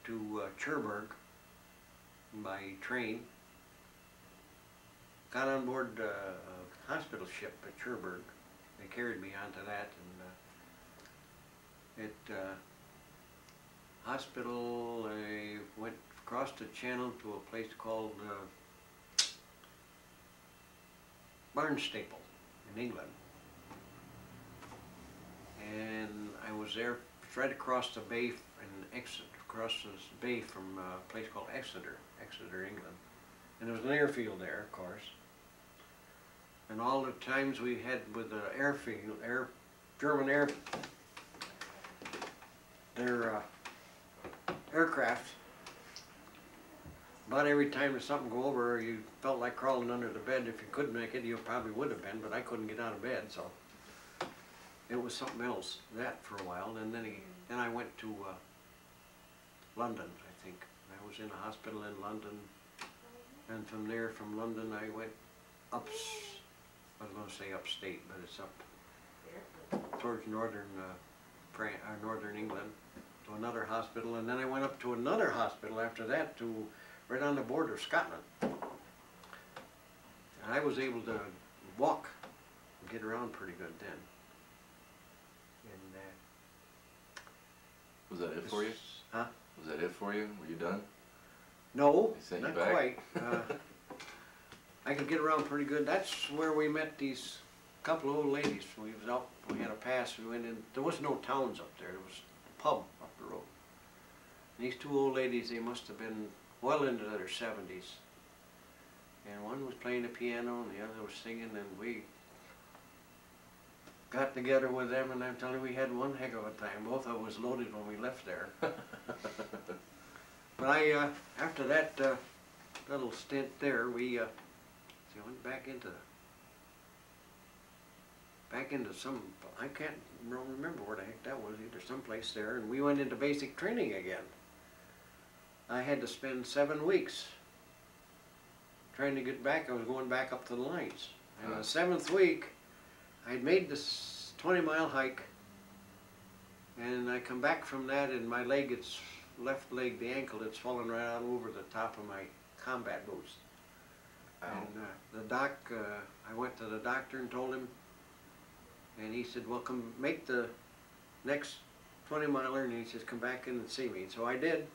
to Cherbourg by train. Got on board a hospital ship at Cherbourg. They carried me onto that, and at hospital I went across the channel to a place called Barnstaple in England. And I was there right across the bay across this bay from a place called Exeter, England. And there was an airfield there, of course. And all the times we had with the airfield, German their aircraft, about every time there's something go over, you felt like crawling under the bed. If you could make it, you probably would have been, but I couldn't get out of bed, so it was something else, that for a while. And then I went to London, I think. I was in a hospital in London, and from there, from London, I went I was going to say upstate, but it's up towards northern northern England, to another hospital, and then I went up to another hospital after that, to right on the border of Scotland. And I was able to walk and get around pretty good then. And was that it for you? Huh? Was that it for you? Were you done? No, not quite. I could get around pretty good. That's where we met these couple of old ladies. We was out, we had a pass, we went in. There was no towns up there, there was a pub up the road. And these two old ladies, they must have been well into their 70s. And one was playing the piano and the other was singing, and we got together with them, and I'm telling you, we had one heck of a time. Both of us was loaded when we left there. But after that little stint there, we went back into some, I can't remember where the heck that was either, someplace there, and we went into basic training again. I had to spend 7 weeks trying to get back. I was going back up to the lines. And the 7th week, I'd made this 20-mile hike, and I come back from that, and my leg, left leg, the ankle, it's fallen right out over the top of my combat boots. And I went to the doctor and told him, and he said, well, come make the next 20-miler, and he says, come back in and see me. And so I did,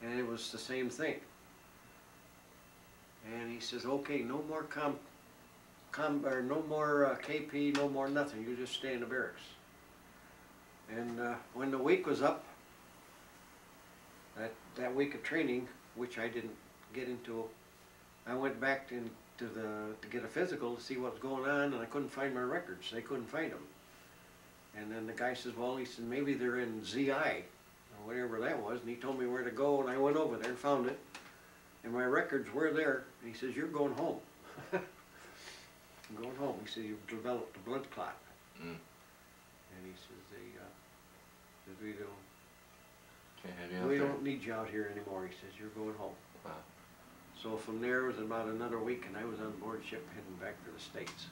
and it was the same thing. And he says, okay, no more no more KP, no more nothing, you just stay in the barracks. And when the week was up, that week of training, which I didn't get into, I went back to get a physical to see what was going on, and I couldn't find my records. They couldn't find them. And then the guy says, well, he said, maybe they're in ZI, or whatever that was, and he told me where to go, and I went over there and found it, and my records were there, and he says, you're going home. I'm going home. He said, you've developed a blood clot. And he says, we don't need you out here anymore. He says, you're going home. Wow. So from there, it was about another week, and I was on board ship heading back to the States.